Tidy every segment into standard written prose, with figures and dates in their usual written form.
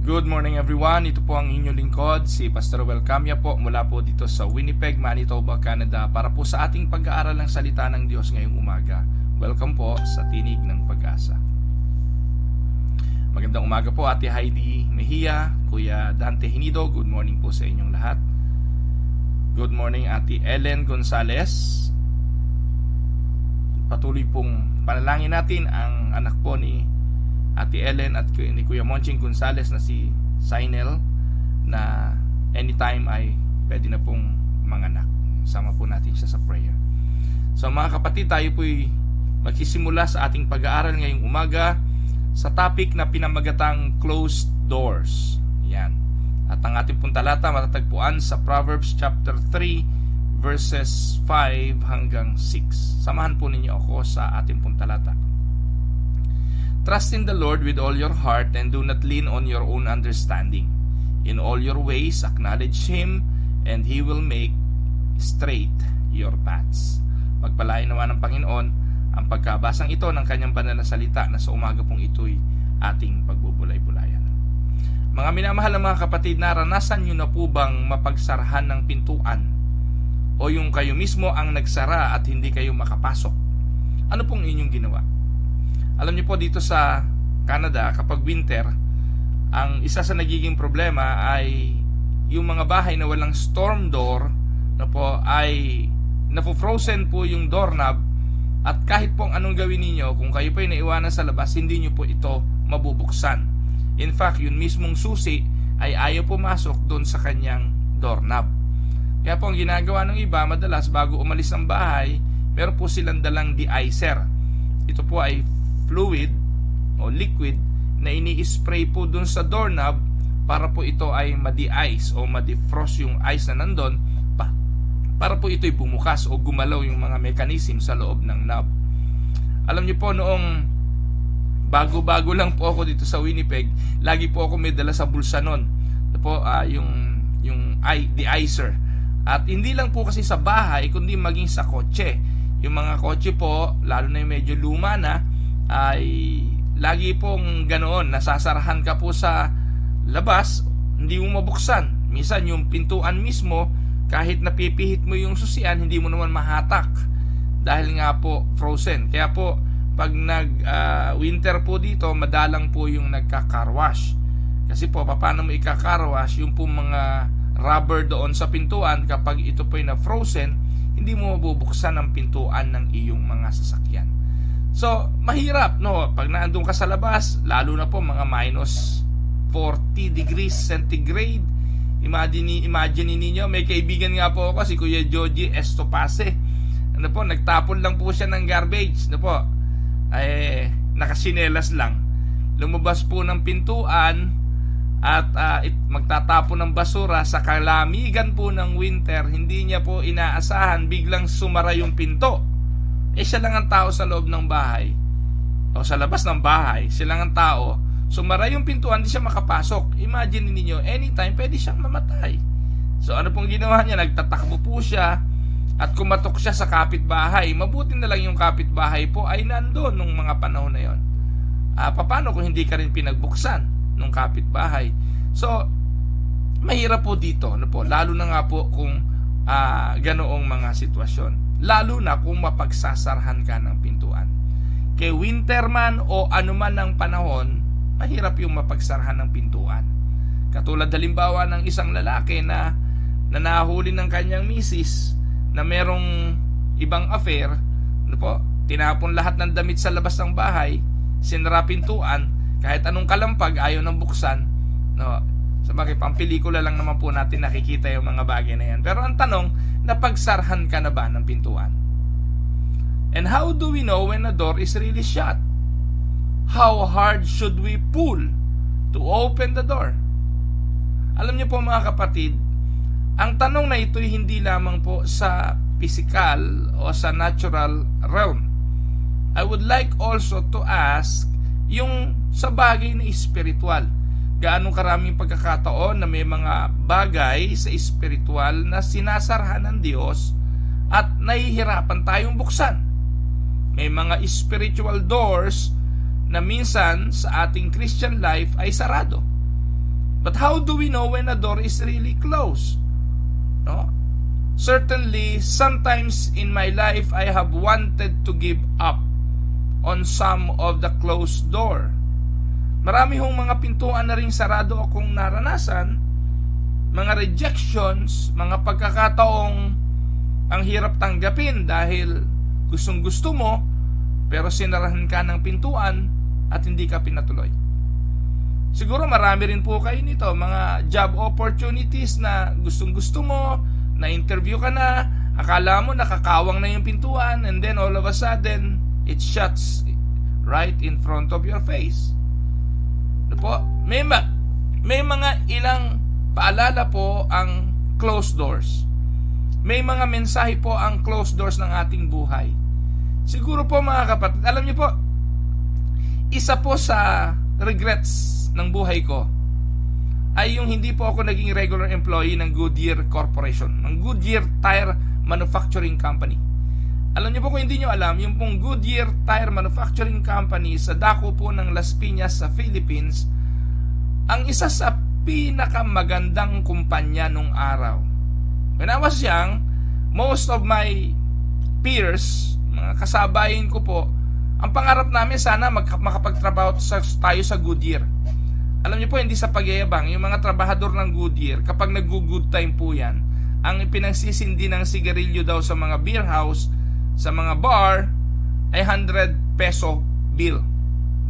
Good morning everyone, ito po ang inyong lingkod, si Pastor Welcamia po mula po dito sa Winnipeg, Manitoba, Canada para po sa ating pag-aaral ng salita ng Diyos ngayong umaga. Welcome po sa Tinig ng Pag-asa. Magandang umaga po Ate Heidi Mejia, Kuya Dante Hinido, good morning po sa inyong lahat. Good morning Ate Ellen Gonzalez. Patuloy pong panalangin natin ang anak po ni Ate Ellen at ni Kuya Monching Gonzalez na si Sinel na anytime ay pwede na pong manganak. Sama po natin siya sa prayer. So mga kapatid, tayo po'y magsisimula sa ating pag-aaral ngayong umaga sa topic na pinamagatang closed doors. Yan. At ang ating pong talata matatagpuan sa Proverbs chapter 3 verses 5 hanggang 6. Samahan po ninyo ako sa ating pong talata. Trust in the Lord with all your heart and do not lean on your own understanding. In all your ways acknowledge Him and He will make straight your paths. Pagpalain naman ng Panginoon ang pagkabasang ito ng kanyang banal na salita na sa umaga pong ito'y ating pagbubulay-bulayan. Mga minamahal na mga kapatid, naranasan nyo na po bang mapagsarahan ng pintuan? O yung kayo mismo ang nagsara at hindi kayo makapasok? Ano pong inyong ginawa? Alam niyo po dito sa Canada kapag winter, ang isa sa nagiging problema ay yung mga bahay na walang storm door na po ay napofrozen po yung doorknob at kahit pong anong gawin niyo, kung kayo po ay naiwanan sa labas, hindi niyo po ito mabubuksan. In fact, yung mismong susi ay ayaw pumasok doon sa kanyang doorknob. Kaya po ang ginagawa ng iba, madalas bago umalis ng bahay, meron po silang dalang de-icer. Ito po ay fluid o liquid na ini-spray po dun sa doorknob para po ito ay ma-de-ice o ma-defrost yung ice na nandun para po ito'y bumukas o gumalaw yung mga mechanism sa loob ng knob. Alam niyo po, noong bago-bago lang po ako dito sa Winnipeg, lagi po ako may dala sa bulsa nun. Ito po yung de-icer. At hindi lang po kasi sa bahay kundi maging sa kotse. Yung mga kotse po, lalo na yung medyo luma na, ay lagi pong ganoon, nasasarahan ka po sa labas, hindi mo mabuksan. Minsan yung pintuan mismo, kahit napipihit mo yung susian, hindi mo naman mahatak dahil nga po frozen. Kaya po pag winter po dito, madalang po yung nagka-car wash. Kasi po paano mo ika-car wash yung po mga rubber doon sa pintuan, kapag ito po ay na frozen, hindi mo mabubuksan ang pintuan ng iyong mga sasakyan. So, mahirap, no? Pag naandun ka sa labas, lalo na po mga minus 40 degrees centigrade. Imagine ninyo, may kaibigan nga po ako, si Kuya Joji Estopase. Ano po, nagtapon lang po siya ng garbage. Ano po, nakasinelas lang. Lumabas po ng pintuan at magtatapon ng basura sa kalamigan po ng winter. Hindi niya po inaasahan, biglang sumara yung pinto. Siya lang ang tao sa loob ng bahay o sa labas ng bahay, siya lang ang tao, sumara yung pintuan, hindi siya makapasok. Imagine niyo, anytime pwede siyang mamatay. So ano pong ginawa niya? Nagtatakbo po siya at kumatok siya sa kapitbahay. Mabuti na lang yung kapitbahay po ay nandoon nung mga panahon na yon. Paano kung hindi ka rin pinagbuksan nung kapitbahay? So mahirap po dito, ano po, lalo na nga po kung ganoong mga sitwasyon. Lalo na kung mapagsasarahan ka ng pintuan. Kay winter man o anuman ng panahon, mahirap yung mapagsarahan ng pintuan. Katulad halimbawa ng isang lalaki na nahuli ng kanyang misis na merong ibang affair, ano po, tinapon lahat ng damit sa labas ng bahay, sinara pintuan, kahit anong kalampag ayaw nang buksan, no? Sa bagay, pampelikula lang naman po natin nakikita yung mga bagay na yan. Pero ang tanong, napagsarahan ka na ba ng pintuan? And how do we know when a door is really shut? How hard should we pull to open the door? Alam niyo po mga kapatid, ang tanong na ito'y hindi lamang po sa physical o sa natural realm. I would like also to ask yung sa bagay na spiritual. Gaano karaming pagkakataon na may mga bagay sa espiritual na sinasarahan ng Diyos at nahihirapan tayong buksan. May mga spiritual doors na minsan sa ating Christian life ay sarado. But how do we know when a door is really closed? No? Certainly, sometimes in my life, I have wanted to give up on some of the closed door. Marami hong mga pintuan na ring sarado akong naranasan, mga rejections, mga pagkakataong ang hirap tanggapin dahil gustong gusto mo, pero sinarahan ka ng pintuan at hindi ka pinatuloy. Siguro marami rin po kayo nito, mga job opportunities na gustong gusto mo, na interview ka na, akala mo nakakawang na yung pintuan, and then all of a sudden, it shuts right in front of your face. Ano po? May mga ilang paalala po ang closed doors. May mga mensahe po ang closed doors ng ating buhay. Siguro po mga kapatid, alam niyo po, isa po sa regrets ng buhay ko ay yung hindi po ako naging regular employee ng Goodyear Corporation, ng Goodyear Tire Manufacturing Company. Alam niyo po, kung hindi niyo alam, yung pong Goodyear Tire Manufacturing Company sa dako po ng Las Piñas sa Philippines, ang isa sa pinakamagandang kumpanya nung araw. When I was young, most of my peers, mga kasabayin ko po, ang pangarap namin sana makapagtrabaho tayo sa Goodyear. Alam niyo po, hindi sa pagyayabang, yung mga trabahador ng Goodyear, kapag nag-good time po yan, ang pinagsisindi ng sigarilyo daw sa mga beer house, sa mga bar, ay 100 peso bill.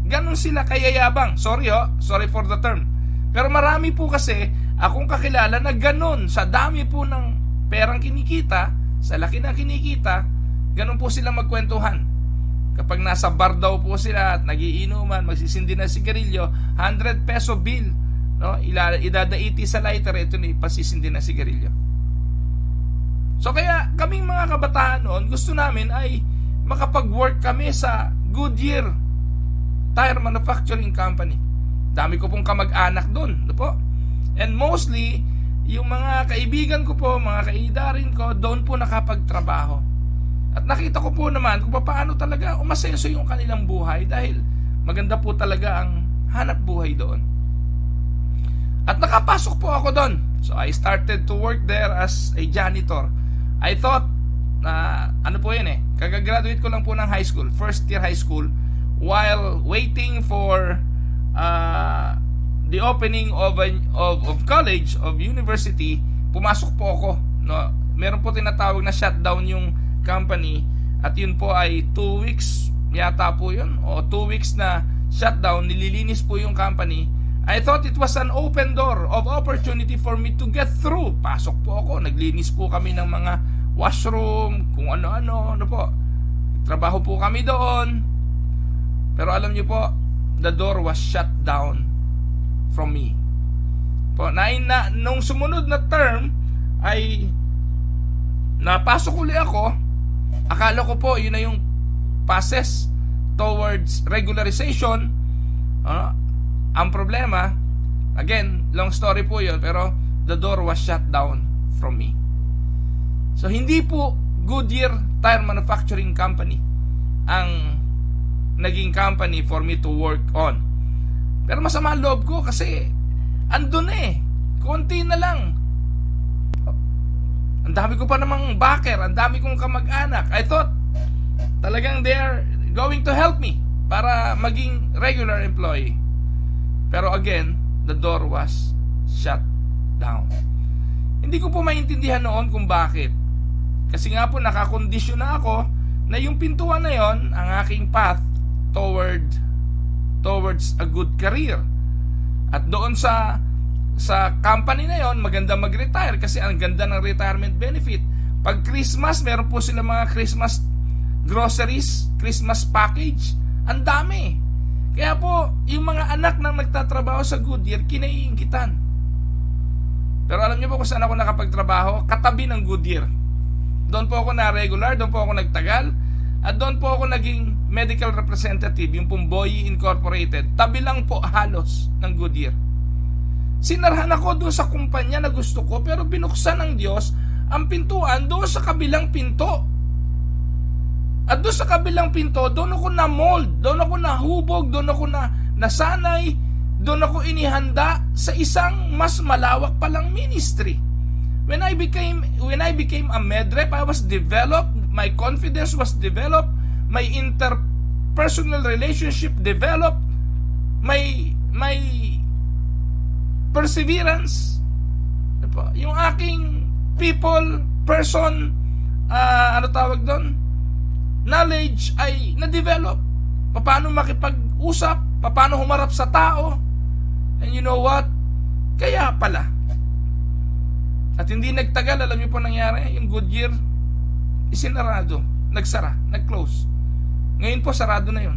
Ganon sila kayayabang. Sorry for the term. Pero marami po kasi akong kakilala na ganon, sa dami po ng perang kinikita, sa laki ng kinikita, ganon po sila magkwentuhan. Kapag nasa bar daw po sila at nagiinuman, magsisindi ng sigarilyo, 100 peso bill, no? Idadaiti sa lighter, ito na ipasisindi ng sigarilyo. So kaya kaming mga kabataan noon, gusto namin ay makapag-work kami sa Goodyear Tire Manufacturing Company. Dami ko pong kamag-anak doon, no po? And mostly, yung mga kaibigan ko po, mga kaidarin ko, doon po nakapagtrabaho. At nakita ko po naman kung paano talaga umasenso yung kanilang buhay dahil maganda po talaga ang hanap buhay doon. At nakapasok po ako doon. So I started to work there as a janitor. I thought na ano po yun kagagraduate ko lang po ng high school, first year high school, while waiting for the opening of college, of university, pumasok po ako. No? Meron po tinatawag na shutdown yung company at yun po ay 2 weeks yata po yun, o 2 weeks na shutdown, nililinis po yung company. I thought it was an open door of opportunity for me to get through. Pasok po ako, naglinis po kami ng mga washroom, kung ano-ano, ano po. Trabaho po kami doon. Pero alam niyo po, the door was shut down from me. Po, nung sumunod na term ay napasok uli ako. Akala ko po yun na yung passes towards regularization. Ang problema, again, long story po yun, pero the door was shut down from me. So hindi po Goodyear Tire Manufacturing Company ang naging company for me to work on. Pero masama ang loob ko kasi andun konti na lang. Ang dami ko pa namang backer, ang dami kong kamag-anak. I thought talagang they're going to help me para maging regular employee. Pero again, the door was shut down. Hindi ko po maintindihan noon kung bakit. Kasi nga po nakakondisyon na ako na yung pintuan na yon ang aking path towards a good career. At doon sa company na yon, maganda mag-retire kasi ang ganda ng retirement benefit. Pag Christmas, meron po sila mga Christmas groceries, Christmas package. Ang dami. Kaya po, yung mga anak ng nagtatrabaho sa Goodyear, kinaiinggitan. Pero alam niyo po kung saan ako nakapagtrabaho? Katabi ng Goodyear. Doon po ako na regular, doon po ako nagtagal, at doon po ako naging medical representative, yung pong Boyi Incorporated. Tabi lang po halos ng Goodyear. Sinarhan ako doon sa kumpanya na gusto ko, pero binuksan ng Diyos ang pintuan doon sa kabilang pinto. At doon sa kabilang pinto, doon ako na-mold, doon ako nahubog, doon ako nasanay, doon ako inihanda sa isang mas malawak palang ministry. When I became a medrep, I was developed, my confidence was developed, my interpersonal relationship developed, my perseverance, yung aking person, ano tawag doon? Knowledge ay na-develop. Paano makipag-usap, paano humarap sa tao. And you know what? Kaya pala. At hindi nagtagal, alam niyo po nangyari, yung Goodyear, isinarado, nagsara, nag-close. Ngayon po, sarado na yun.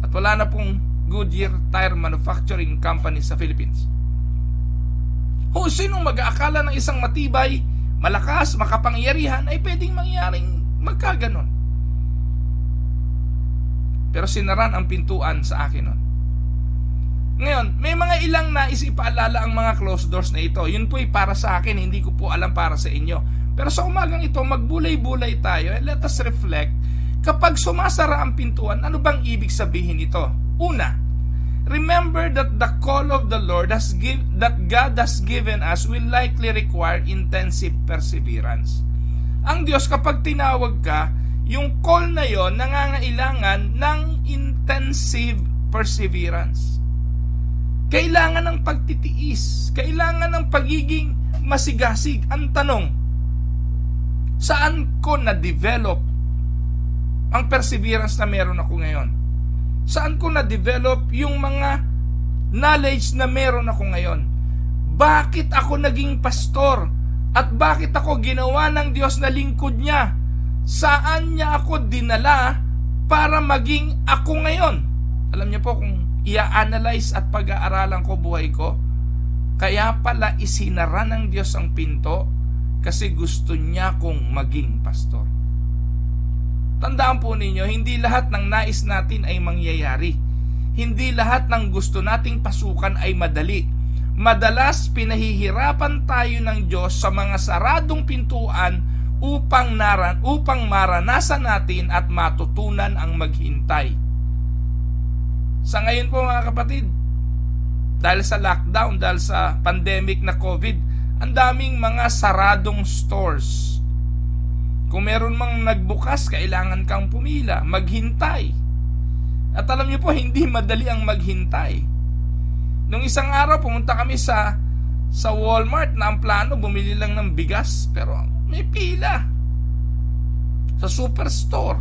At wala na pong Goodyear Tire Manufacturing Company sa Philippines. Sinong mag-aakala ng isang matibay, malakas, makapangyarihan ay pwedeng mangyaring magkaganon? Pero sinaran ang pintuan sa akin nun. Ngayon, may mga ilang nais ipaalala ang mga closed doors na ito. Yun po ay para sa akin, hindi ko po alam para sa inyo. Pero sa umagang ito, magbulay-bulay tayo and let us reflect. Kapag sumasara ang pintuan, ano bang ibig sabihin nito? Una, remember that the call of the Lord that God has given us will likely require intensive perseverance. Ang Diyos, kapag tinawag ka, yung call na yon nangangailangan ng intensive perseverance. Kailangan ng pagtitiis, kailangan ng pagiging masigasig. Ang tanong, saan ko na-develop ang perseverance na meron ako ngayon? Saan ko na-develop yung mga knowledge na meron ako ngayon? Bakit ako naging pastor? At bakit ako ginawa ng Diyos na lingkod niya? Saan niya ako dinala para maging ako ngayon? Alam niyo po, kung i-analyze at pag-aaralan ko buhay ko, kaya pala isinara ng Diyos ang pinto kasi gusto niya kong maging pastor. Tandaan po ninyo, hindi lahat ng nais natin ay mangyayari. Hindi lahat ng gusto nating pasukan ay madali. Madalas pinahihirapan tayo ng Diyos sa mga saradong pintuan upang maranasan natin at matutunan ang maghintay. Sa ngayon po mga kapatid, dahil sa lockdown, dahil sa pandemic na COVID, ang daming mga saradong stores. Kung meron mang nagbukas, kailangan kang pumila, maghintay. At alam niyo po, hindi madali ang maghintay. Nung isang araw, pumunta kami sa Walmart na ang plano, bumili lang ng bigas, pero may pila. Sa superstore.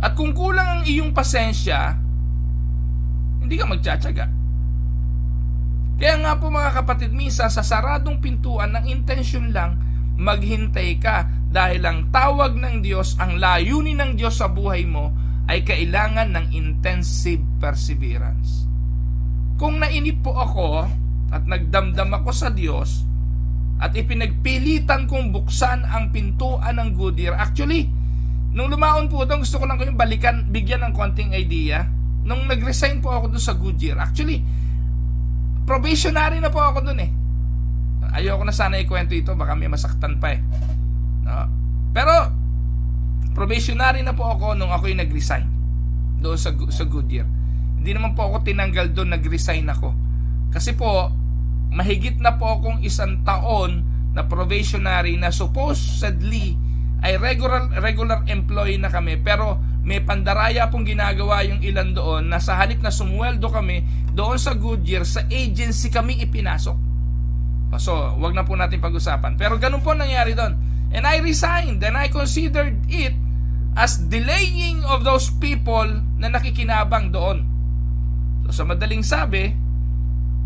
At kung kulang ang iyong pasensya, hindi ka magtsatsaga. Kaya nga po mga kapatid, minsan sa saradong pintuan, ng intensyon lang, maghintay ka dahil ang tawag ng Diyos, ang layunin ng Diyos sa buhay mo ay kailangan ng intensive perseverance. Kung nainip po ako at nagdamdam ako sa Diyos at ipinagpilitan kong buksan ang pintuan ng Goodyear, actually, nung lumaon po ito, gusto ko lang kayong bigyan ng konting idea. Nung nag-resign po ako doon sa Goodyear, actually, probationary na po ako doon eh. Ayoko na sana ikwento ito, baka may masaktan pa eh. No? Pero, probationary na po ako nung ako'y nag-resign doon sa Goodyear. Hindi naman po ako tinanggal doon, nag-resign ako. Kasi po, mahigit na po akong 1 taon na probationary na supposedly ay regular employee na kami, pero may pandaraya pong ginagawa yung ilan doon na sa halip na sumweldo kami doon sa Goodyear, sa agency kami ipinasok. So, wag na po natin pag-usapan. Pero ganun po nangyari doon. And I resigned, and I considered it as delaying of those people na nakikinabang doon. So, sa madaling sabi,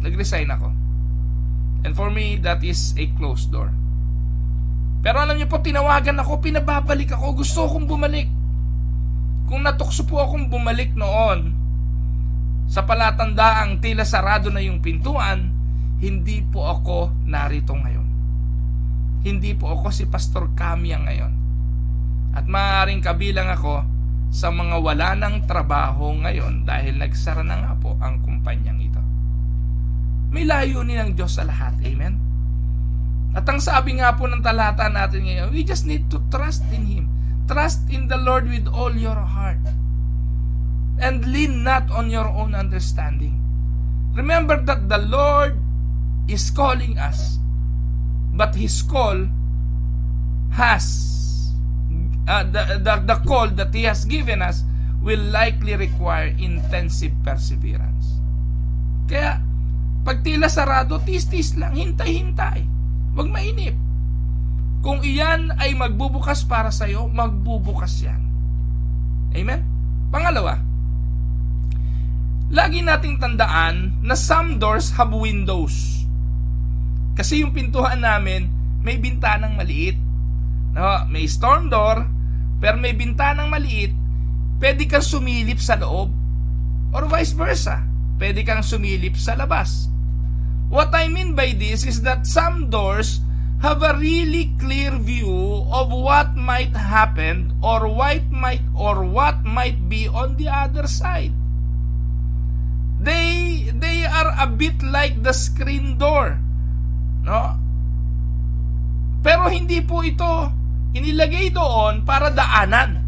nag-resign ako. And for me, that is a closed door. Pero alam niyo po, tinawagan ako, pinababalik ako, gusto kong bumalik. Kung natukso po akong bumalik noon sa palatandaang tila sarado na yung pintuan, hindi po ako narito ngayon. Hindi po ako si Pastor Camia ngayon. At maaaring kabilang ako sa mga wala ng trabaho ngayon dahil nagsara na nga po ang kumpanyang ito. May layunin ng Diyos sa lahat. Amen? At ang sabi nga po ng talata natin ngayon, we just need to trust in Him. Trust in the Lord with all your heart. and lean not on your own understanding. Remember that the Lord is calling us, but His call has the call that He has given us will likely require intensive perseverance. Kaya pag tila sarado, tis-tis lang, hintay-hintay, huwag mainip. Kung iyan ay magbubukas para sa'yo, magbubukas yan. Amen? Pangalawa, lagi nating tandaan na some doors have windows. Kasi yung pintuan namin, may bintanang maliit. No, may storm door, pero may bintanang maliit, pwede kang sumilip sa loob. Or vice versa, pwede kang sumilip sa labas. What I mean by this is that some doors have a really clear view of what might happen or what might be on the other side. They are a bit like the screen door, no? Pero hindi po ito inilagay doon para daanan.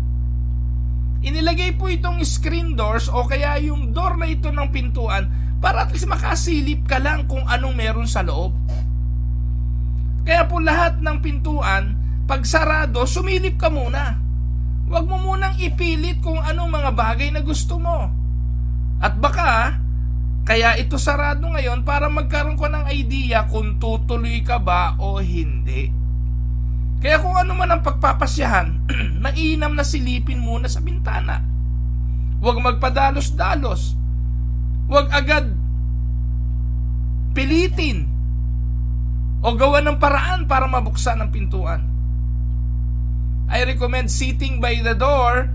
Inilagay po itong screen doors o kaya yung door na ito ng pintuan para at least makasilip ka lang kung anong meron sa loob. Kaya po lahat ng pintuan, pag sarado, sumilip ka muna. Huwag mo munang ipilit kung anong mga bagay na gusto mo. At baka, kaya ito sarado ngayon para magkaroon ka ng idea kung tutuloy ka ba o hindi. Kaya kung ano man ang pagpapasyahan, mainam na silipin muna sa bintana. Huwag magpadalos-dalos. Huwag agad pilitin o gawa ng paraan para mabuksan ang pintuan. I recommend sitting by the door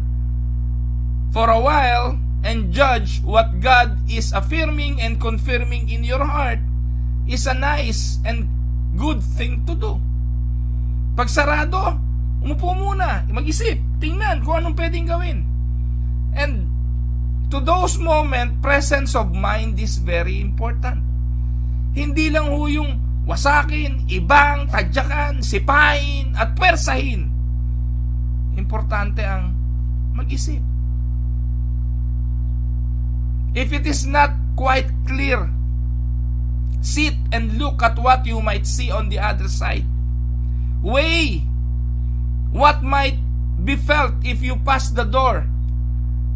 for a while and judge what God is affirming and confirming in your heart is a nice and good thing to do. Pag sarado, umupo muna, mag-isip, tingnan kung anong pwedeng gawin. And to those moments, presence of mind is very important. Hindi lang ho yung wasakin, ibang, tadyakan, sipain, at pwersahin. Importante ang mag-isip. If it is not quite clear, sit and look at what you might see on the other side. Weigh what might be felt if you pass the door,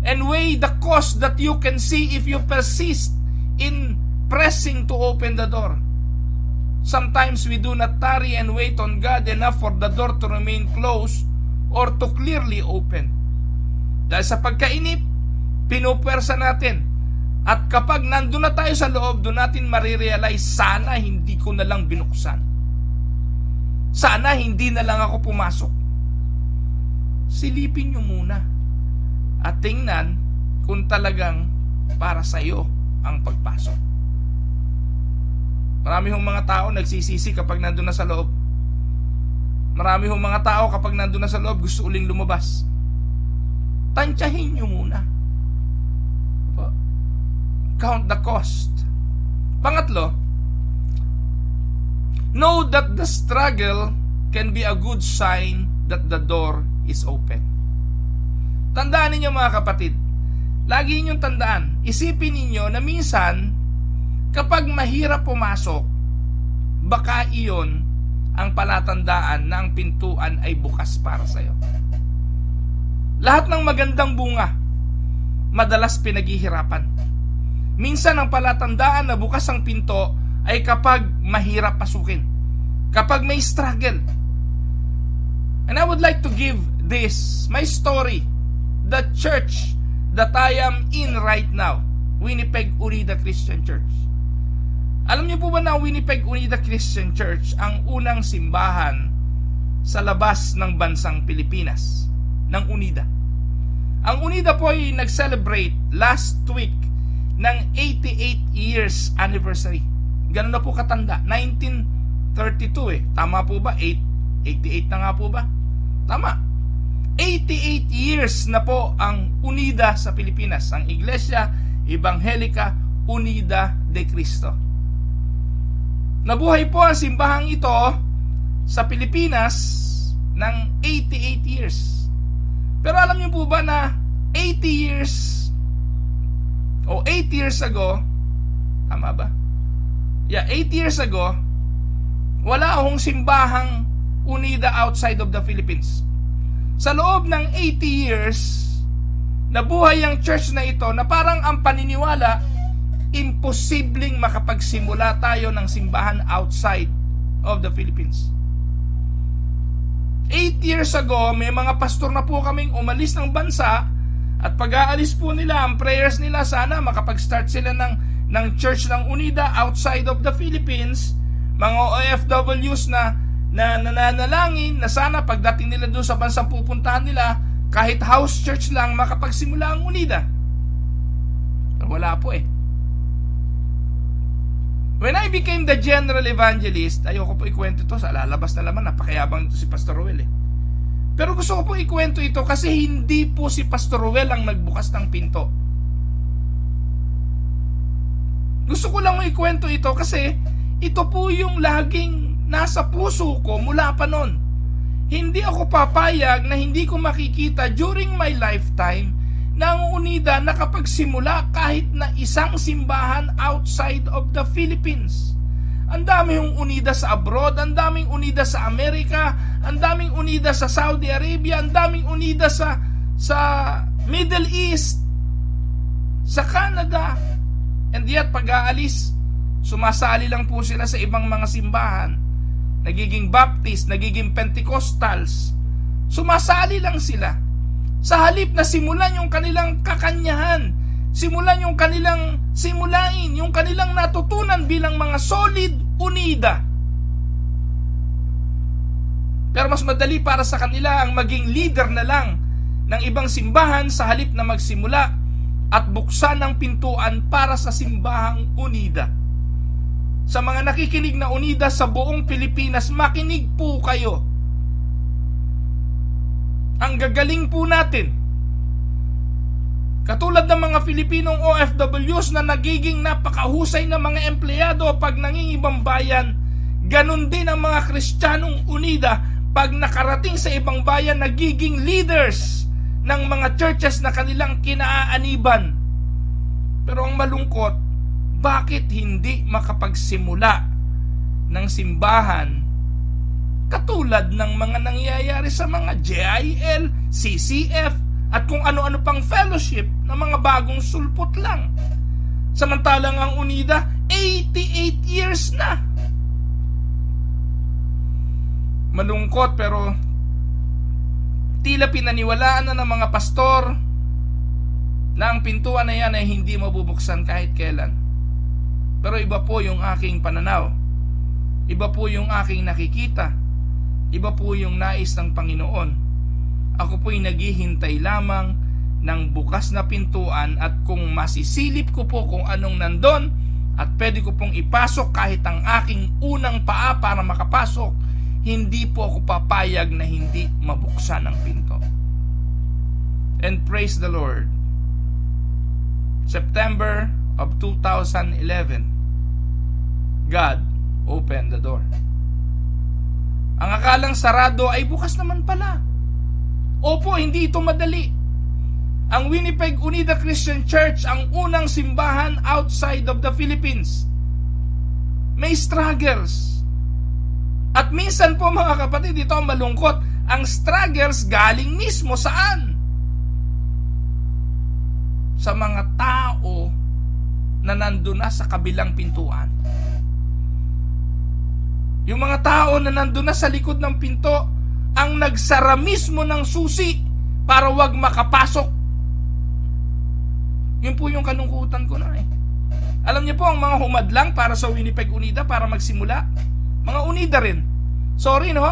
and weigh the cost that you can see if you persist in pressing to open the door. Sometimes we do not tarry and wait on God enough for the door to remain closed or to clearly open. Dahil sa pagkainip, pinupwersa natin. At kapag nandun na tayo sa loob, doon natin marirealize, sana hindi ko na lang binuksan. Sana hindi na lang ako pumasok. Silipin nyo muna at tingnan kung talagang para sa'yo ang pagpasok. Marami hong mga tao nagsisisi kapag nandun na sa loob. Marami hong mga tao kapag nandun na sa loob gusto uling lumabas. Tansyahin nyo muna. Count the cost. Pangatlo, know that the struggle can be a good sign that the door is open. Tandaan ninyo mga kapatid, lagi ninyong tandaan, isipin ninyo na minsan, kapag mahirap pumasok, baka iyon ang palatandaan na ang pintuan ay bukas para sa'yo. Lahat ng magandang bunga, madalas pinaghihirapan. Minsan ang palatandaan na bukas ang pinto ay kapag mahirap pasukin, kapag may struggle. And I would like to give this, my story, the church that I am in right now, Winnipeg Unida Christian Church. Alam niyo po ba na Winnipeg Unida Christian Church ang unang simbahan sa labas ng bansang Pilipinas, ng Unida. Ang Unida po ay nag-celebrate last week ng 88 years anniversary. Ganun na po katanda, 1932 Tama po ba? 88 na nga po ba? Tama. 88 years na po ang Unida sa Pilipinas, ang Iglesia Evangelica Unida de Cristo. Nabuhay po ang simbahang ito sa Pilipinas ng 88 years. Pero alam niyo po ba na 80 years o 8 years ago, tama ba? Yeah, 8 years ago, wala akong simbahang Unida outside of the Philippines. Sa loob ng 80 years, nabuhay ang church na ito na parang ang paniniwala, imposibleng makapagsimula tayo ng simbahan outside of the Philippines. 8 years ago, may mga pastor na po kaming umalis ng bansa at pag-aalis po nila, ang prayers nila sana makapag-start sila ng church ng Unida outside of the Philippines. Mga OFWs na nananalangin na sana pagdating nila doon sa bansang pupuntahan nila, kahit house church lang makapagsimula ang Unida. Pero wala po eh. When I became the general evangelist, ayoko po ikwento ito, sa lalabas na laman, napakayabang ito si Pastor Ruel eh. Pero gusto ko po ikwento ito kasi hindi po si Pastor Ruel ang nagbukas ng pinto. Gusto ko lang ikwento ito kasi ito po yung laging nasa puso ko mula pa noon. Hindi ako papayag na hindi ko makikita during my lifetime na ang Unida nakapagsimula kahit na isang simbahan outside of the Philippines. Ang dami yung Unida sa abroad, ang daming Unida sa Amerika, ang daming Unida sa Saudi Arabia, ang daming Unida sa Middle East, sa Canada. And yet pag-aalis, sumasali lang po sila sa ibang mga simbahan. Nagiging Baptist, nagiging Pentecostals. Sumasali lang sila. Sa halip na simulan yung kanilang kakanyahan, simulain yung kanilang natutunan bilang mga solid Unida. Pero mas madali para sa kanila ang maging leader na lang ng ibang simbahan sa halip na magsimula at buksan ang pintuan para sa simbahang Unida. Sa mga nakikinig na Unida sa buong Pilipinas, makinig po kayo. Ang gagaling po natin. Katulad ng mga Filipinong OFWs na nagiging napakahusay na mga empleyado pag nangingibang bayan, ganun din ang mga Kristiyanong Unida pag nakarating sa ibang bayan, nagiging leaders ng mga churches na kanilang kinaaaniban. Pero ang malungkot, bakit hindi makapagsimula ng simbahan katulad ng mga nangyayari sa mga JIL, CCF, at kung ano-ano pang fellowship na mga bagong sulpot lang? Samantalang ang Unida, 88 years na. Malungkot pero tila pinaniwalaan na ng mga pastor na ang pintuan na yan ay hindi mabubuksan kahit kailan. Pero iba po yung aking pananaw. Iba po yung aking nakikita. Iba po yung nais ng Panginoon. Ako po'y naghihintay lamang ng bukas na pintuan at kung masisilip ko po kung anong nandun at pwede ko pong ipasok kahit ang aking unang paa para makapasok, hindi po ako papayag na hindi mabuksan ang pinto. And praise the Lord. September of 2011, God opened the door. Ang akalang sarado ay bukas naman pala. Opo, hindi ito madali. Ang Winnipeg Unida Christian Church ang unang simbahan outside of the Philippines. May struggles. At minsan po mga kapatid, ito ang malungkot. Ang struggles galing mismo saan? Sa mga tao na nandun na sa kabilang pintuan. Yung mga tao na nandun na sa likod ng pinto ang nagsara mismo ng susi para wag makapasok. Yun po yung kalungkutan ko na eh. Alam niyo po, ang mga humadlang para sa Winnipeg Unida para magsimula, mga Unida rin. Sorry no?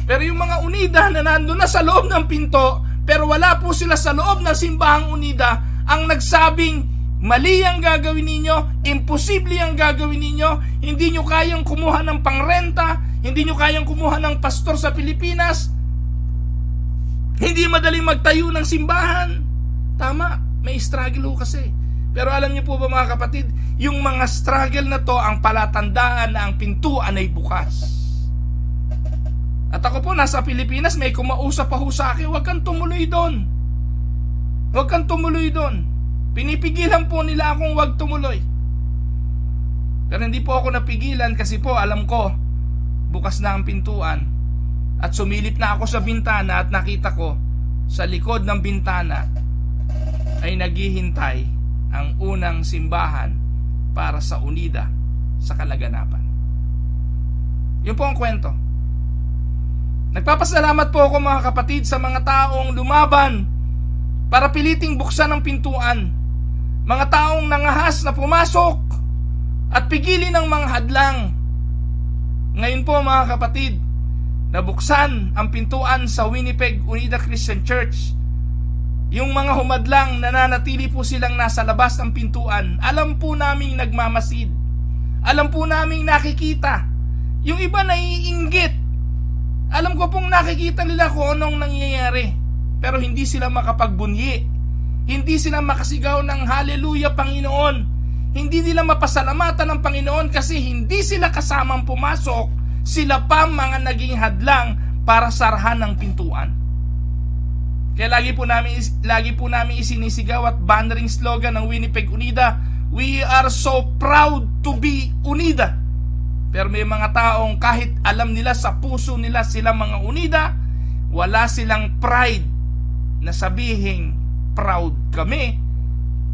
Pero yung mga Unida na nandun na sa loob ng pinto, pero wala po sila sa loob ng simbahang Unida, ang nagsabing, mali ang gagawin ninyo, imposible ang gagawin ninyo, hindi nyo kayang kumuha ng pangrenta, hindi nyo kayang kumuha ng pastor sa Pilipinas, hindi madaling magtayo ng simbahan. Tama, may struggle kasi. Pero alam niyo po ba mga kapatid, yung mga struggle na to ang palatandaan na ang pintuan ay bukas. At ako po nasa Pilipinas, may kumausap pa ho sa akin, huwag kang tumuloy doon. Huwag kang tumuloy doon. Pinipigilan po nila akong wag tumuloy. Pero hindi po ako napigilan kasi po alam ko, bukas na ang pintuan. At sumilip na ako sa bintana at nakita ko, sa likod ng bintana ay naghihintay ang unang simbahan para sa Unida sa Kalaganapan. Yun po ang kwento. Nagpapasalamat po ako mga kapatid sa mga taong lumaban para piliting buksan ang pintuan. Mga taong nangahas na pumasok at pigilin ang mga hadlang. Ngayon po mga kapatid, nabuksan ang pintuan sa Winnipeg Unida Christian Church. Yung mga humadlang, nananatili po silang nasa labas ng pintuan. Alam po naming nagmamasid. Alam po naming nakikita. Yung iba naiinggit. Alam ko pong nakikita nila kung anong nangyayari. Pero hindi sila makapagbunyi. Hindi sila makasigaw ng Hallelujah Panginoon. Hindi nila mapasalamatan ng Panginoon kasi hindi sila kasamang pumasok. Sila pa mga naging hadlang para sarhan ng pintuan. Kaya lagi po namin isinisigaw at bannering slogan ng Winnipeg Unida, we are so proud to be Unida. Pero may mga taong kahit alam nila sa puso nila sila mga Unida, wala silang pride na sabihing proud kami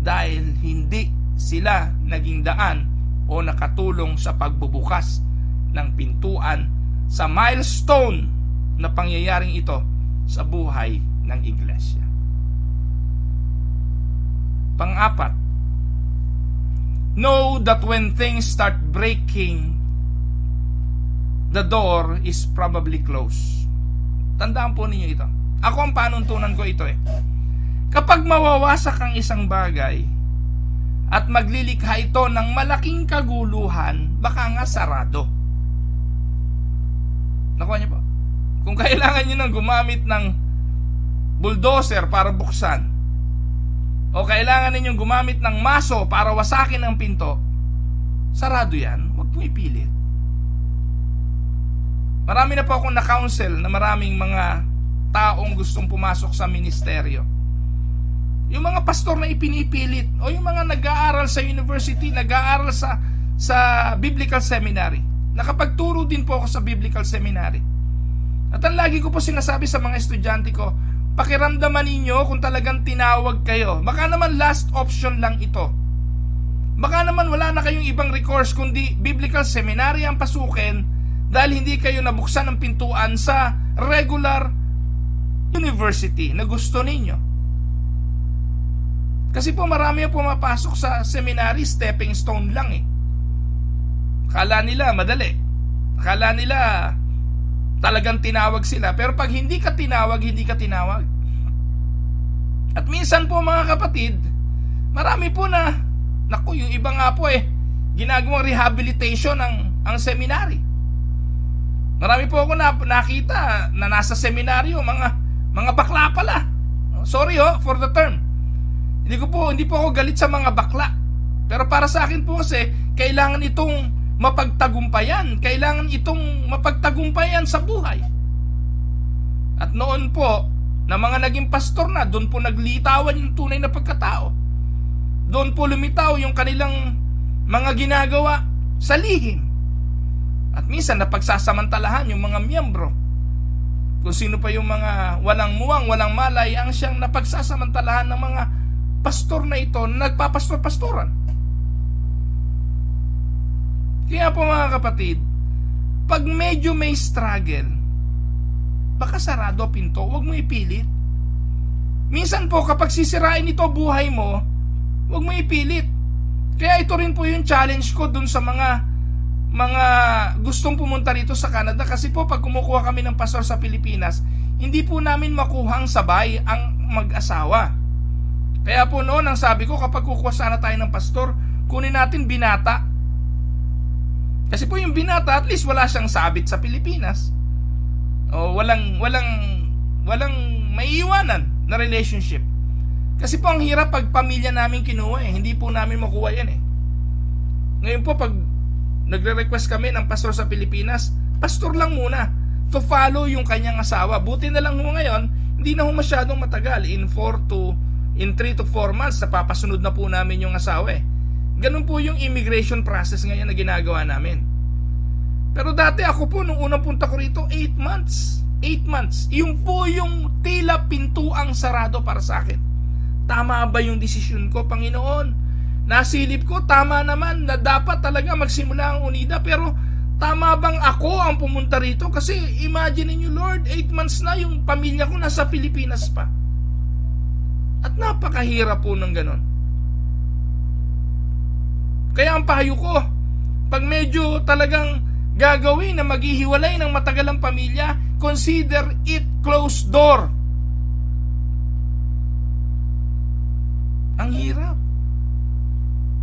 dahil hindi sila naging daan o nakatulong sa pagbubukas ng pintuan sa milestone na pangyayaring ito sa buhay ng iglesia. Pang-apat, know that when things start breaking, the door is probably closed. Tandaan po ninyo ito. Ako ang panuntunan ko ito Kapag mawawasak ang isang bagay, at maglilikha ito ng malaking kaguluhan, baka nga sarado. Nakuha niyo po? Kung kailangan niyo nang gumamit ng bulldozer para buksan, o kailangan ninyong gumamit ng maso para wasakin ang pinto, sarado yan. Huwag mo ipilit. Marami na po akong na-counsel na maraming mga taong gustong pumasok sa ministeryo. Yung mga pastor na ipinipilit o yung mga nag-aaral sa university, nag-aaral sa biblical seminary. Nakapagturo din po ako sa biblical seminary. At ang lagi ko po sinasabi sa mga estudyante ko, pakiramdaman ninyo kung talagang tinawag kayo. Baka naman last option lang ito. Baka naman wala na kayong ibang recourse kundi biblical seminary ang pasukin dahil hindi kayo nabuksan ng pintuan sa regular university na gusto ninyo. Kasi po marami yung pumapasok sa seminary, stepping stone lang Akala nila madali. Akala nila talagang tinawag sila. Pero pag hindi ka tinawag, hindi ka tinawag. At minsan po mga kapatid, marami po na, naku, yung iba nga po ginagawang rehabilitation ang seminary. Marami po ako nakita na nasa seminaryo, mga bakla pala. Sorry for the term. Hindi po ako galit sa mga bakla. Pero para sa akin po kasi, kailangan itong mapagtagumpayan. Kailangan itong mapagtagumpayan sa buhay. At noon po, na mga naging pastor na, doon po naglitawan yung tunay na pagkatao. Doon po lumitaw yung kanilang mga ginagawa sa lihim. At minsan napagsasamantalahan yung mga miyembro. Kung sino pa yung mga walang muwang, walang malay, ang siyang napagsasamantalahan ng mga pastor na ito na nagpapastor-pastoran. Kaya po mga kapatid, pag medyo may struggle, baka sarado pinto, huwag mo ipilit. Minsan po kapag sisirain ito buhay mo, huwag mo ipilit. Kaya ito rin po yung challenge ko dun sa mga gustong pumunta rito sa Canada, kasi po pag kumukuha kami ng pastor sa Pilipinas, hindi po namin makuhang sabay ang mag-asawa. Kaya po noon ang sabi ko, kapag kukuha sana tayo ng pastor, kunin natin binata. Kasi po yung binata, at least wala siyang sabit sa Pilipinas. O walang maiiwanan na relationship. Kasi po ang hirap pag pamilya namin kinuha hindi po namin makuha yan Ngayon po pag nagre-request kami ng pastor sa Pilipinas, pastor lang muna to follow yung kanyang asawa. Buti na lang ho ngayon, hindi na ho masyadong matagal. In 4 to in 3 to 4 months, napapasunod na po namin yung asawa eh. Ganun po yung immigration process ngayon na ginagawa namin. Pero dati ako po, nung unang punta ko rito, 8 months. 8 months. Yung po yung tila pintuang sarado para sa akin. Tama ba yung desisyon ko, Panginoon? Nasilip ko, tama naman na dapat talaga magsimula ang UNIDA, pero tama bang ako ang pumunta rito? Kasi imagine niyo, Lord, 8 months na yung pamilya ko nasa Pilipinas pa. At napakahirap po ng ganon. Kaya ang payo ko, pag medyo talagang gagawin na maghihiwalay ng matagal ang pamilya, consider it closed door. Ang hirap.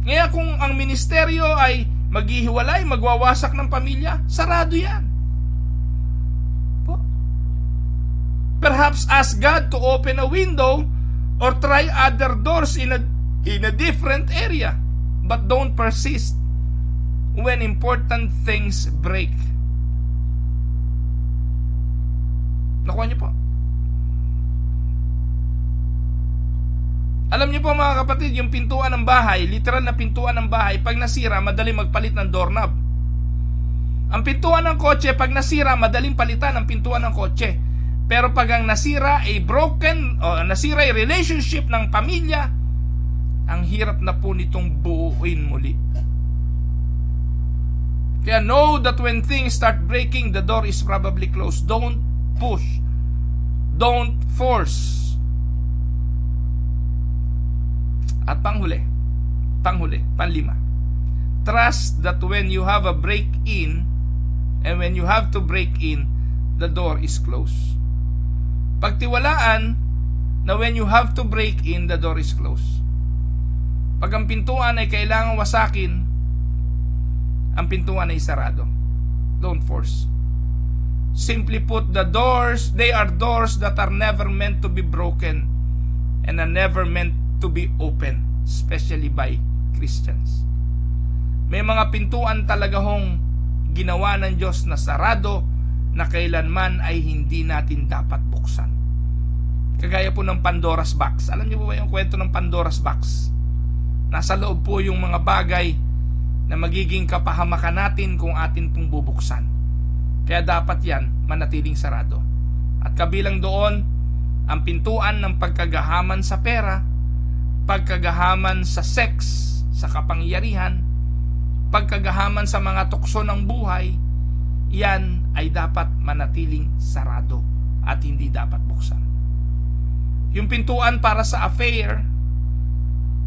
Kaya kung ang ministeryo ay maghihiwalay, magwawasak ng pamilya, sarado yan. Perhaps ask God to open a window or try other doors in a different area. But don't persist when important things break. Nakuha niyo po? Alam niyo po mga kapatid, yung pintuan ng bahay, literal na pintuan ng bahay, pag nasira, madaling magpalit ng doorknob. Ang pintuan ng kotse, pag nasira, madaling palitan ang pintuan ng kotse. Pero pag ang nasira ay broken, o nasira ay relationship ng pamilya, ang hirap na po nitong buuin muli. Kaya know that when things start breaking, the door is probably closed. Don't push. Don't force. At panghuli, panlima. Trust that when you have a break-in, and when you have to break in, the door is closed. Pagtiwalaan na when you have to break in, the door is closed. Pag ang pintuan ay kailangang wasakin, ang pintuan ay sarado. Don't force. Simply put, the doors, they are doors that are never meant to be broken and are never meant to be open, especially by Christians. May mga pintuan talaga hong ginawa ng Diyos na sarado na kailanman ay hindi natin dapat buksan. Kagaya po ng Pandora's Box. Alam niyo po ba yung kwento ng Pandora's Box? Nasa loob po yung mga bagay na magiging kapahamakan natin kung atin pong bubuksan. Kaya dapat yan manatiling sarado. At kabilang doon, ang pintuan ng pagkagahaman sa pera, pagkagahaman sa sex, sa kapangyarihan, pagkagahaman sa mga tukso ng buhay, yan ay dapat manatiling sarado at hindi dapat buksan. Yung pintuan para sa affair,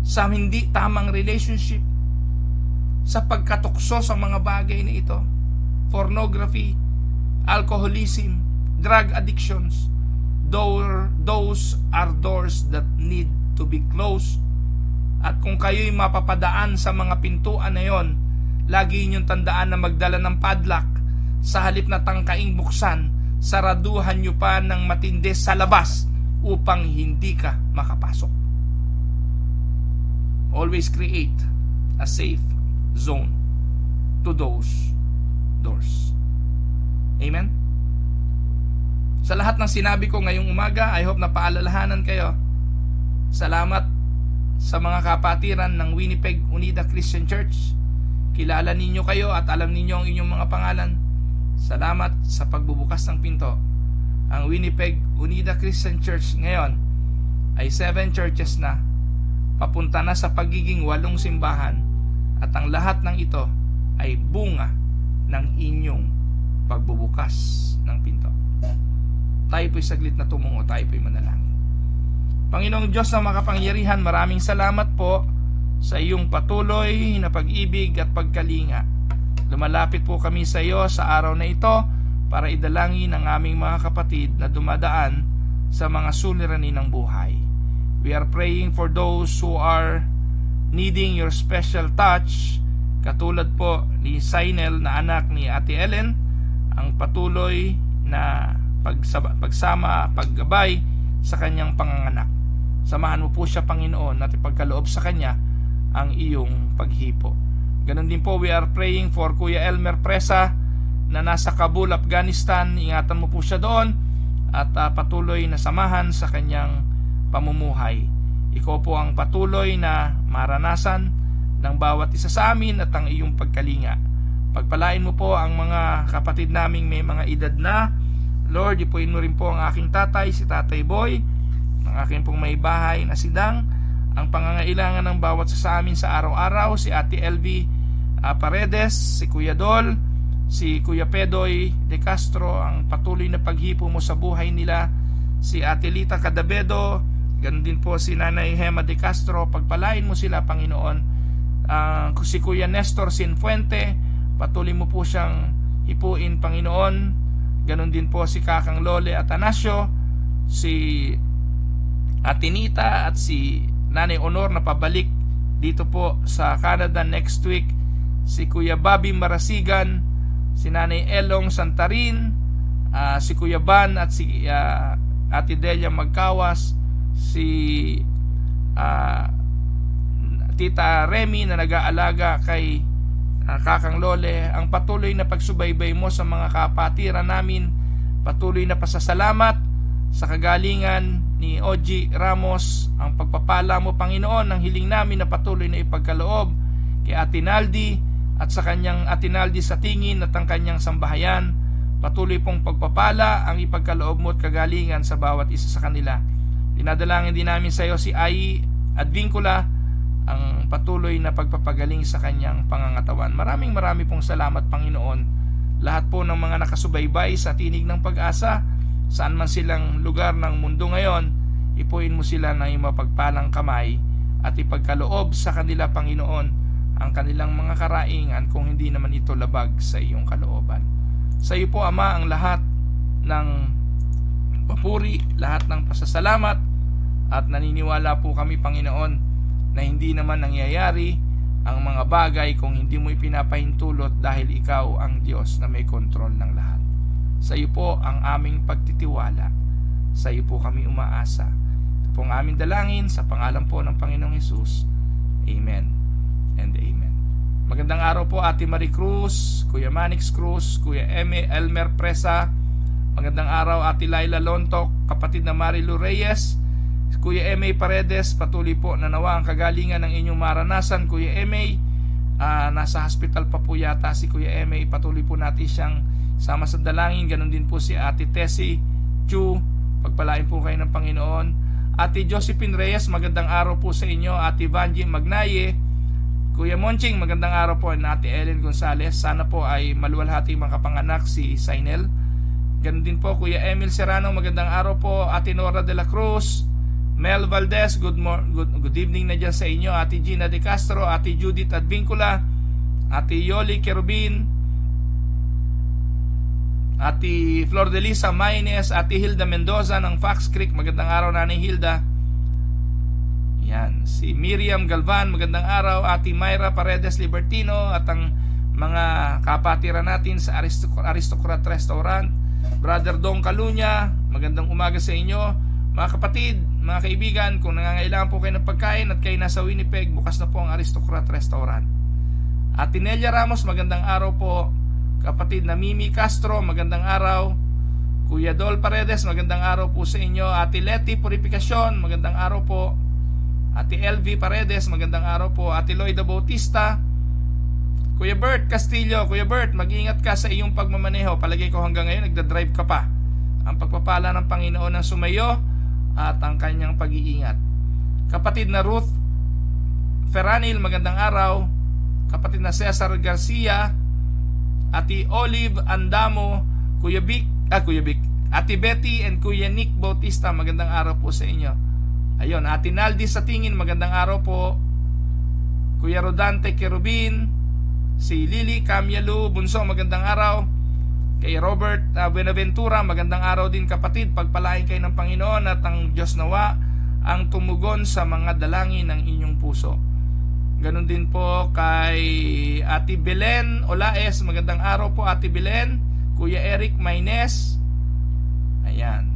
sa hindi tamang relationship, sa pagkatukso sa mga bagay na ito, pornography, alcoholism, drug addictions, those are doors that need to be closed. At kung kayo'y mapapadaan sa mga pintuan na yon, lagi ninyong tandaan na magdala ng padlock. Sa halip na tangkaing buksan, saraduhan nyo pa ng matindi sa labas upang hindi ka makapasok. Always create a safe zone to those doors. Amen? Sa lahat ng sinabi ko ngayong umaga, I hope na paalalahanan kayo. Salamat sa mga kapatiran ng Winnipeg UNIDA Christian Church. Kilala ninyo kayo at alam ninyo ang inyong mga pangalan. Salamat sa pagbubukas ng pinto. Ang Winnipeg UNIDA Christian Church ngayon ay 7 churches na, papunta na sa pagiging 8 simbahan, at ang lahat ng ito ay bunga ng inyong pagbubukas ng pinto. Tayo po'y saglit na tumungo, tayo po'y manalangin. Panginoong Diyos na makapangyarihan, maraming salamat po sa iyong patuloy na pag-ibig at pagkalinga. Lumalapit po kami sa iyo sa araw na ito para idalangin ang aming mga kapatid na dumadaan sa mga suliranin ng buhay. We are praying for those who are needing your special touch, katulad po ni Sainel na anak ni Ate Ellen, ang patuloy na pagsama, paggabay sa kanyang panganganak. Samahan mo po siya, Panginoon, at ipagkaloob sa kanya ang iyong paghipo. Ganon din po, we are praying for Kuya Elmer Presa na nasa Kabul, Afghanistan. Ingatan mo po siya doon at patuloy na samahan sa kanyang pamumuhay. ikaw po ang patuloy na maranasan ng bawat isa sa amin at ang iyong pagkalinga. Pagpalain mo po ang mga kapatid naming may mga edad na. Lord, ipuin mo rin po ang aking tatay, si Tatay Boy, ang aking pong may bahay na si Dang, ang pangangailangan ng bawat sa amin sa araw-araw, si Ate LV Paredes, si Kuya Dol, si Kuya Pedoy De Castro, ang patuloy na paghipo mo sa buhay nila, si Ate Lita Cadabedo, ganun din po si Nanay Hema De Castro. Pagpalain mo sila, Panginoon. Si Kuya Nestor Sinfuente, patuloy mo po siyang hipuin, Panginoon. Ganun din po si Kakang Lole Atanasio, si Ate Nita at si Nanay Honor na pabalik dito po sa Canada next week, si Kuya Bobby Marasigan, si Nanay Elong Santarin, si Kuya Ban at si Ate Delia Magkawas, si Tita Remy na nag-aalaga kay Kakang Lole, ang patuloy na pagsubaybay mo sa mga kapatiran namin, patuloy na pasasalamat sa kagalingan ni Oji Ramos, ang pagpapala mo, Panginoon, ang hiling namin na patuloy na ipagkaloob kay Atinaldi at sa kanyang Atinaldi sa tingin at ang kanyang sambahayan. Patuloy pong pagpapala ang ipagkaloob mo at kagalingan sa bawat isa sa kanila. Dinadalangin din namin sa iyo si Ai Advincula, ang patuloy na pagpapagaling sa kanyang pangangatawan. Maraming pong salamat, Panginoon. Lahat po ng mga nakasubaybay sa tinig ng pag-asa, saan man silang lugar ng mundo ngayon, ipuin mo sila ng mapagpalang kamay at ipagkaloob sa kanila, Panginoon, ang kanilang mga karaingan kung hindi naman ito labag sa iyong kalooban. Sa iyo po, Ama, ang lahat ng papuri, lahat ng pasasalamat, at naniniwala po kami, Panginoon, na hindi naman nangyayari ang mga bagay kung hindi mo ipinapahintulot dahil ikaw ang Diyos na may kontrol ng lahat. Sa iyo po ang aming pagtitiwala. Sa iyo po kami umaasa. Ito po ang aming dalangin sa pangalan po ng Panginoong Hesus. Amen and amen. Magandang araw po Ate Marie Cruz, Kuya Manix Cruz, Kuya Elmer Presa. Magandang araw Ate Laila Lontok, kapatid na Marilu Reyes, Kuya M.A. Paredes, patuloy po na nawa ang kagalingan ng inyong maranasan. Kuya M.A. Nasa hospital pa po yata si Kuya M.A. Patuloy po natin siyang sama sa dalangin. Ganon din po si Ate Tessie Chu, pagpalain po kayo ng Panginoon. Ate Josephine Reyes, magandang araw po sa inyo. Ate Vanji Magnaye, Kuya Monching, magandang araw po. Ate Ellen Gonzales, sana po ay maluwalhati mga kapanganak si Sainel. Ganon din po Kuya Emil Serrano, magandang araw po. Ate Nora de la Cruz, Mel Valdez, good evening na dyan sa inyo. Ate Gina De Castro, Ate Judith Advincula, Ate Yoli Kerubin, Ate Flor de Lisa Maines, Ate Hilda Mendoza ng Fox Creek, magandang araw Nanay Hilda. Yan, si Miriam Galvan, magandang araw. Ate Myra Paredes Libertino at ang mga kapatiran natin sa Aristocrat Restaurant. Brother Dong Kalunya, magandang umaga sa inyo. Mga kapatid, mga kaibigan, kung nangangailangan po kayo ng pagkain at kayo nasa Winnipeg, bukas na po ang Aristocrat Restaurant. Ate Nelia Ramos, magandang araw po. Kapatid na Mimi Castro, magandang araw. Kuya Dol Paredes, magandang araw po sa inyo. Ate Leti Purificacion, magandang araw po. Ate LV Paredes, magandang araw po. Ate Loida Bautista. Kuya Bert Castillo, Kuya Bert, mag-ingat ka sa iyong pagmamaneho. Palagay ko hanggang ngayon nagdadrive ka pa. Ang pagpapala ng Panginoon ang sumayo at ang kanyang pag-iingat. Kapatid na Ruth Ferranil, magandang araw. Kapatid na Cesar Garcia, Ate Olive Andamo, Kuya Vic, Ate Betty and Kuya Nick Bautista, magandang araw po sa inyo. Ayun, Ate Naldi sa tingin, magandang araw po. Kuya Rodante Kerubin, si Lily Camyalu Bunso, magandang araw. Kay Robert Buenaventura, magandang araw din kapatid. Pagpalain kayo ng Panginoon at ang Diyos nawa ang tumugon sa mga dalangin ng inyong puso. Ganon din po kay Ate Belen Olaes, magandang araw po Ate Belen. Kuya Eric Maynes, ayan.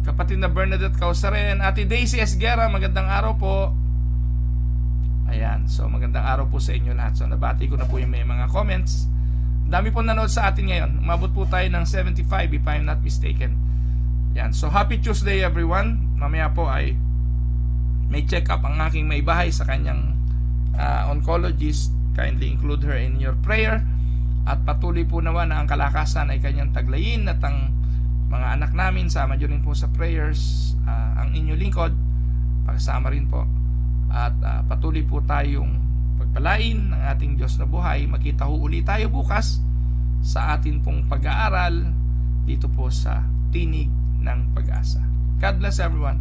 Kapatid na Bernadette Causaren, Ate Daisy Esguera, magandang araw po. Ayan, so magandang araw po sa inyo lahat. So nabati ko na po yung may mga comments. Dami po nanood sa atin ngayon. Umabot po tayo ng 75 if I'm not mistaken. Yan. So happy Tuesday everyone. Mamaya po ay may check up ang aking may bahay sa kanyang oncologist. Kindly include her in your prayer. At patuloy po naman na ang kalakasan ay kanyang taglayin at ang mga anak namin, sama nyo rin po sa prayers, ang inyong lingkod, pakasama rin po. At patuloy po tayong pagpalain ng ating Diyos na buhay. Makita ho uli tayo bukas sa atin pong pag-aaral dito po sa Tinig ng Pag-asa. God bless everyone.